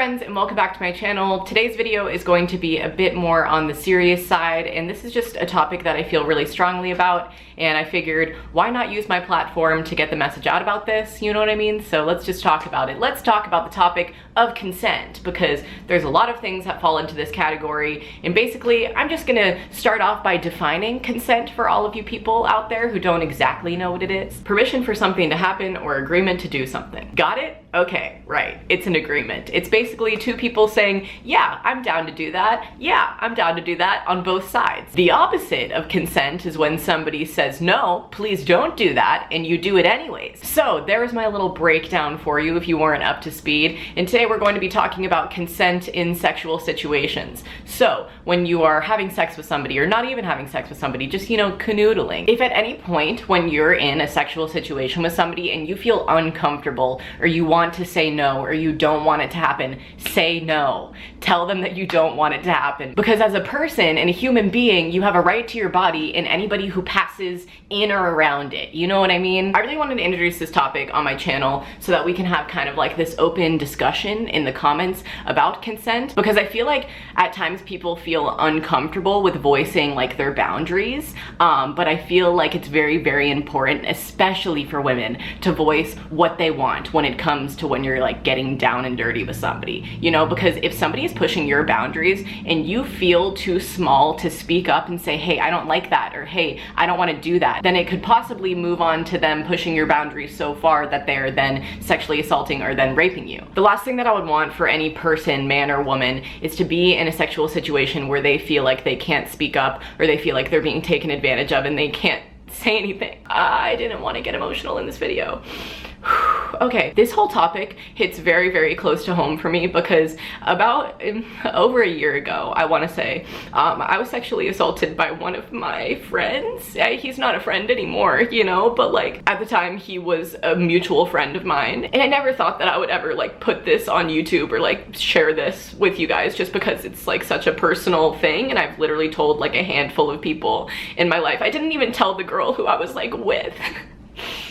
friends, and welcome back to my channel. Today's video is going to be a bit more on the serious side, and this is just a topic that I feel really strongly about, and I figured why not use my platform to get the message out about this, you know what I mean? So let's just talk about it. Let's talk about the topic of consent, because there's a lot of things that fall into this category, and basically I'm just gonna start off by defining consent for all of you people out there who don't exactly know what it is. Permission for something to happen or agreement to do something. Got it? Okay, right. It's an agreement. It's basically two people saying, yeah, I'm down to do that. Yeah, I'm down to do that on both sides. The opposite of consent is when somebody says, no, please don't do that, and you do it anyways. So there's my little breakdown for you if you weren't up to speed. And today we're going to be talking about consent in sexual situations. So when you are having sex with somebody, or not even having sex with somebody, just, canoodling. If at any point when you're in a sexual situation with somebody and you feel uncomfortable, or you want to say no, or you don't want it to happen, say no. Tell them that you don't want it to happen. Because as a person and a human being, you have a right to your body and anybody who passes in or around it. You know what I mean? I really wanted to introduce this topic on my channel so that we can have kind of like this open discussion in the comments about consent, because I feel like at times people feel uncomfortable with voicing like their boundaries, but I feel like it's very, very important, especially for women, to voice what they want when it comes to when you're like getting down and dirty with somebody, because if somebody is pushing your boundaries and you feel too small to speak up and say, hey, I don't like that, or hey, I don't want to do that, then it could possibly move on to them pushing your boundaries so far that they're then sexually assaulting or then raping you. The last thing that I would want for any person, man or woman, is to be in a sexual situation where they feel like they can't speak up, or they feel like they're being taken advantage of and they can't say anything. I didn't want to get emotional in this video. Okay, this whole topic hits very, very close to home for me because about over a year ago, I want to say, I was sexually assaulted by one of my friends. He's not a friend anymore, but like at the time he was a mutual friend of mine, and I never thought that I would ever like put this on YouTube or like share this with you guys, just because it's like such a personal thing, and I've literally told like a handful of people in my life. I didn't even tell the girl who I was like with.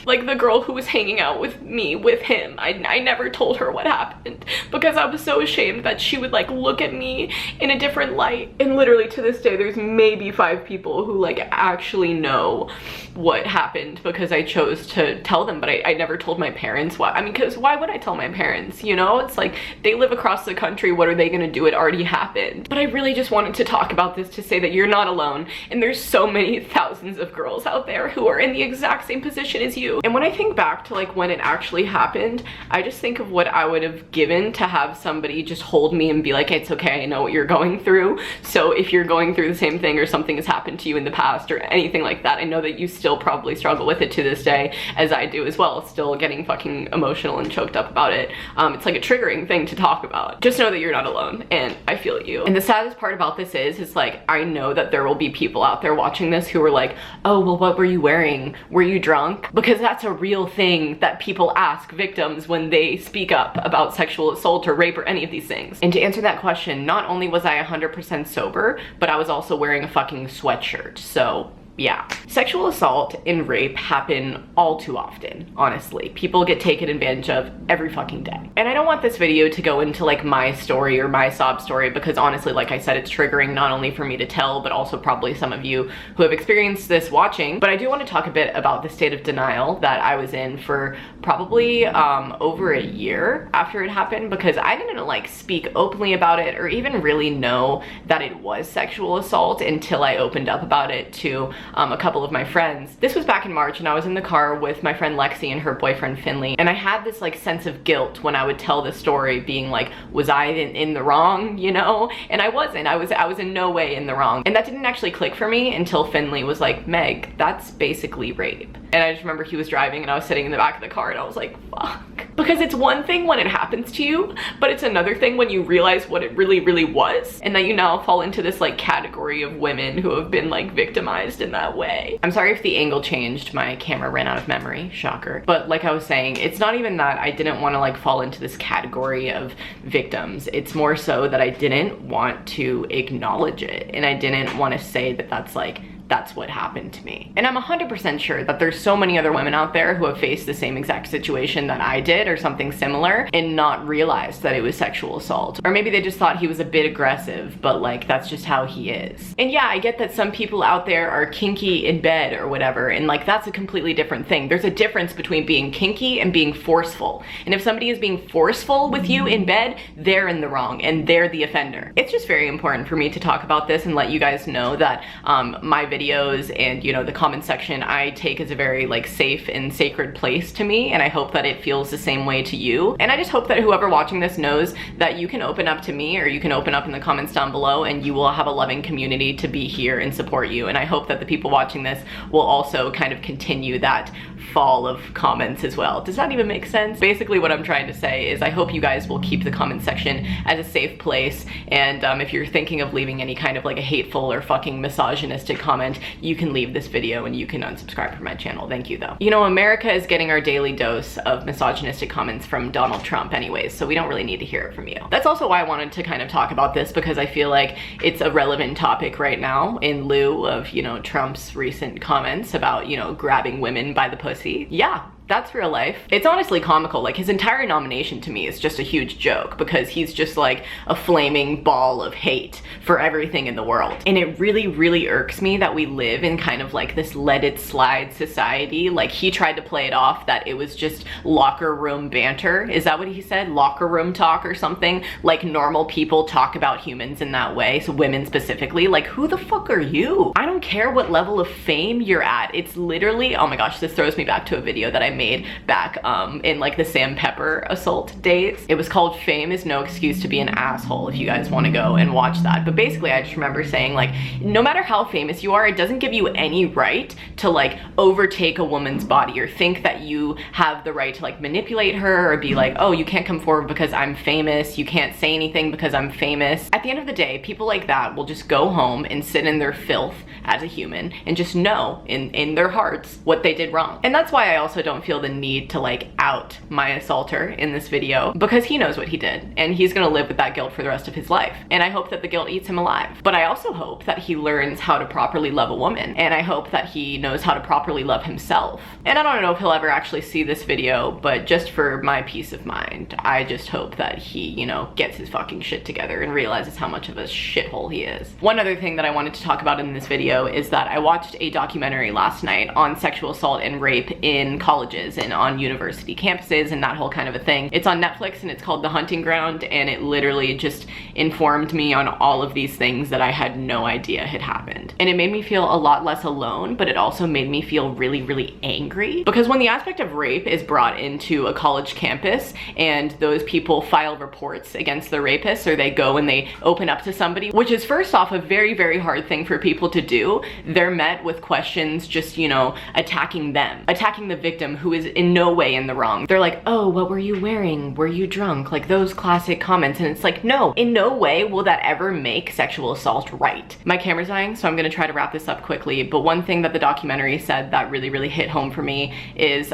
Like the girl who was hanging out with me, with him. I never told her what happened because I was so ashamed that she would like look at me in a different light. And literally to this day, there's maybe 5 people who like actually know what happened because I chose to tell them, but I never told my parents. Why? I mean, because why would I tell my parents, It's like, they live across the country, what are they gonna do? It already happened. But I really just wanted to talk about this to say that you're not alone, and there's so many thousands of girls out there who are in the exact same position as you. And when I think back to like when it actually happened, I just think of what I would have given to have somebody just hold me and be like, it's okay, I know what you're going through. So if you're going through the same thing, or something has happened to you in the past or anything like that, I know that you still probably struggle with it to this day, as I do as well, still getting fucking emotional and choked up about it. It's like a triggering thing to talk about. Just know that you're not alone, and I feel you. And the saddest part about this is like, I know that there will be people out there watching this who are like, oh, well, what were you wearing? Were you drunk? Because that's a real thing that people ask victims when they speak up about sexual assault or rape or any of these things. And to answer that question, not only was I 100% sober, but I was also wearing a fucking sweatshirt. So yeah. Sexual assault and rape happen all too often, honestly. People get taken advantage of every fucking day. And I don't want this video to go into like my story or my sob story, because honestly, like I said, it's triggering not only for me to tell, but also probably some of you who have experienced this watching. But I do want to talk a bit about the state of denial that I was in for probably over a year after it happened, because I didn't like speak openly about it or even really know that it was sexual assault until I opened up about it to a couple of my friends. This was back in March, and I was in the car with my friend Lexi and her boyfriend Finley, and I had this like sense of guilt when I would tell the story, being like, was I in the wrong, And I wasn't. I was in no way in the wrong. And that didn't actually click for me until Finley was like, Meg, that's basically rape. And I just remember he was driving and I was sitting in the back of the car, and I was like, fuck. Because it's one thing when it happens to you, but it's another thing when you realize what it really, really was, and that you now fall into this like category of women who have been like victimized in that way. I'm sorry if the angle changed, my camera ran out of memory, shocker. But like I was saying, it's not even that I didn't want to like fall into this category of victims. It's more so that I didn't want to acknowledge it, and I didn't want to say that that's like that's what happened to me. And I'm 100% sure that there's so many other women out there who have faced the same exact situation that I did or something similar and not realized that it was sexual assault. Or maybe they just thought he was a bit aggressive, but like that's just how he is. And yeah, I get that some people out there are kinky in bed or whatever, and like that's a completely different thing. There's a difference between being kinky and being forceful. And if somebody is being forceful with you in bed, they're in the wrong and they're the offender. It's just very important for me to talk about this and let you guys know that my videos and, you know, the comment section I take as a very like safe and sacred place to me, and I hope that it feels the same way to you. And I just hope that whoever watching this knows that you can open up to me, or you can open up in the comments down below, and you will have a loving community to be here and support you. And I hope that the people watching this will also kind of continue that fall of comments as well. Does that even make sense? Basically what I'm trying to say is I hope you guys will keep the comment section as a safe place, and if you're thinking of leaving any kind of like a hateful or fucking misogynistic comment, you can leave this video and you can unsubscribe from my channel. Thank you though. You know, America is getting our daily dose of misogynistic comments from Donald Trump anyways, so we don't really need to hear it from you. That's also why I wanted to kind of talk about this, because I feel like it's a relevant topic right now in lieu of, you know, Trump's recent comments about, you know, grabbing women by the pussy. Yeah, that's real life. It's honestly comical. Like, his entire nomination to me is just a huge joke, because he's just like a flaming ball of hate for everything in the world. And it really, really irks me that we live in kind of like this let it slide society. Like, he tried to play it off that it was just locker room banter. Is that what he said? Locker room talk or something? Like, normal people talk about humans in that way, so women specifically. Like, who the fuck are you? I don't care what level of fame you're at. It's literally, oh my gosh, this throws me back to a video that I made back in like the Sam Pepper assault days. It was called Fame is No Excuse to Be an Asshole, if you guys want to go and watch that. But basically I just remember saying, like, no matter how famous you are, it doesn't give you any right to like overtake a woman's body or think that you have the right to like manipulate her or be like, oh, you can't come forward because I'm famous, you can't say anything because I'm famous. At the end of the day, people like that will just go home and sit in their filth as a human and just know in their hearts what they did wrong. And that's why I also don't feel the need to like out my assaulter in this video, because he knows what he did and he's gonna live with that guilt for the rest of his life. And I hope that the guilt eats him alive. But I also hope that he learns how to properly love a woman, and I hope that he knows how to properly love himself. And I don't know if he'll ever actually see this video, but just for my peace of mind, I just hope that he, you know, gets his fucking shit together and realizes how much of a shithole he is. One other thing that I wanted to talk about in this video is that I watched a documentary last night on sexual assault and rape in colleges and on university campuses and that whole kind of a thing. It's on Netflix and it's called The Hunting Ground, and it literally just informed me on all of these things that I had no idea had happened. And it made me feel a lot less alone, but it also made me feel really, really angry, because when the aspect of rape is brought into a college campus and those people file reports against the rapists, or they go and they open up to somebody, which is first off a very, very hard thing for people to do, they're met with questions just, you know, attacking them, attacking the victim who is in no way in the wrong. They're like, oh, what were you wearing? Were you drunk? Like those classic comments. And it's like, no, in no way will that ever make sexual assault right. My camera's dying, so I'm gonna try to wrap this up quickly. But one thing that the documentary said that really, really hit home for me is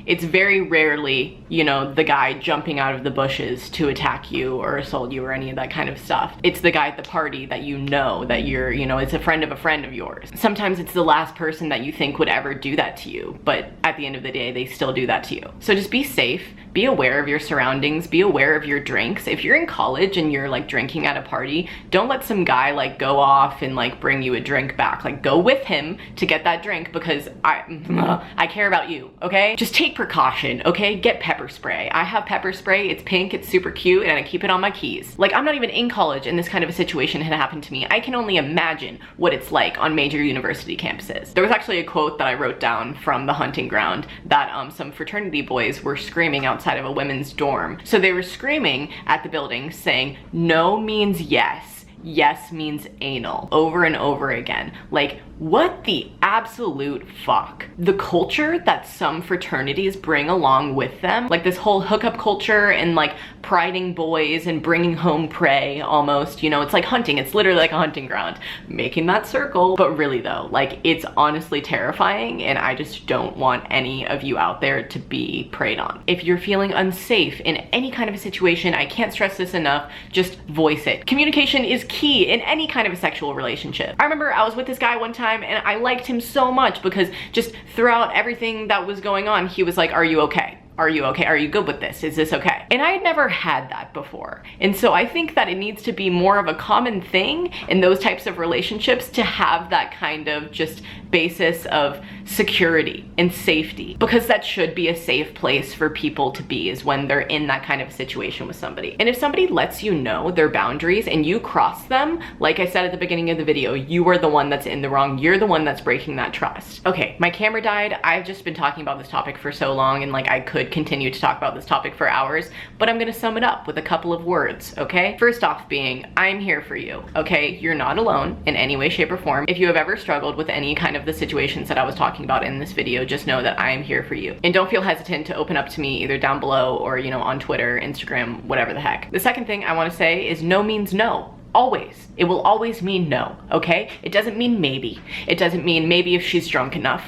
it's very rarely, you know, the guy jumping out of the bushes to attack you or assault you or any of that kind of stuff. It's the guy at the party that you know that you're, you know, it's a friend of yours. Sometimes it's the last person that you think would ever do that to you, but at the end of the day, they still do that to you. So just be safe, be aware of your surroundings, be aware of your drinks. If you're in college and you're like drinking at a party, don't let some guy like go off and like bring you a drink back. Like, go with him to get that drink, because I care about you, okay? Just take precaution, okay? Get pepper spray. I have pepper spray, it's pink, it's super cute, and I keep it on my keys. Like, I'm not even in college and this kind of a situation had happened to me. I can only imagine what it's like on major university campuses. There was actually a quote that I wrote down from The Hunting Ground that some fraternity boys were screaming outside of a women's dorm. So they were screaming at the building saying, no means yes, yes means anal, over and over again. Like, what the absolute fuck? The culture that some fraternities bring along with them, like this whole hookup culture and like priding boys and bringing home prey almost, you know, it's like hunting. It's literally like a hunting ground, making that circle. But really though, like, it's honestly terrifying, and I just don't want any of you out there to be preyed on. If you're feeling unsafe in any kind of a situation, I can't stress this enough, just voice it. Communication is key in any kind of a sexual relationship. I remember I was with this guy one time time, and I liked him so much because just throughout everything that was going on, he was like, are you okay? Are you okay? Are you good with this? Is this okay? And I had never had that before. And so I think that it needs to be more of a common thing in those types of relationships to have that kind of just basis of security and safety, because that should be a safe place for people to be, is when they're in that kind of situation with somebody. And if somebody lets you know their boundaries and you cross them, like I said at the beginning of the video, you are the one that's in the wrong. You're the one that's breaking that trust. Okay, my camera died. I've just been talking about this topic for so long, and like I could continue to talk about this topic for hours, but I'm gonna sum it up with a couple of words, okay? First off being, I'm here for you, okay? You're not alone in any way, shape, or form. If you have ever struggled with any kind of the situations that I was talking about in this video, just know that I am here for you. And don't feel hesitant to open up to me either down below or, you know, on Twitter, Instagram, whatever the heck. The second thing I wanna say is no means no. Always. It will always mean no, okay? It doesn't mean maybe. It doesn't mean maybe if she's drunk enough,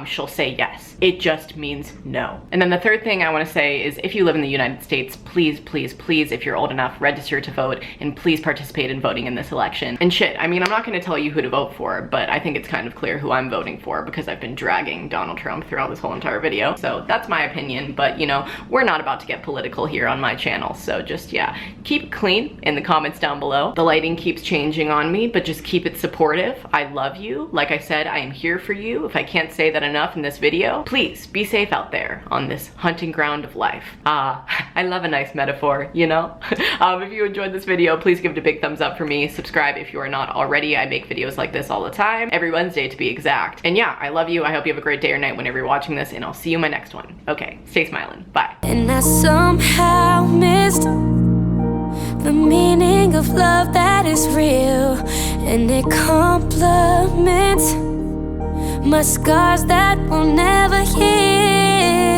she'll say yes. It just means no. And then the third thing I wanna say is if you live in the United States, please, please, please, if you're old enough, register to vote and please participate in voting in this election. And shit, I mean, I'm not gonna tell you who to vote for, but I think it's kind of clear who I'm voting for because I've been dragging Donald Trump throughout this whole entire video. So that's my opinion, but you know, we're not about to get political here on my channel. So just, yeah, keep it clean in the comments down below. The lighting keeps changing on me, but just keep it supportive. I love you. Like I said, I am here for you. If I can't say that enough in this video, please be safe out there on this hunting ground of life. I love a nice metaphor, you know? If you enjoyed this video, please give it a big thumbs up for me. Subscribe if you are not already. I make videos like this all the time, every Wednesday to be exact. And yeah, I love you. I hope you have a great day or night whenever you're watching this, and I'll see you in my next one. Okay, stay smiling. Bye. And I somehow missed the meaning of love that is real, and it complements my scars that will never heal.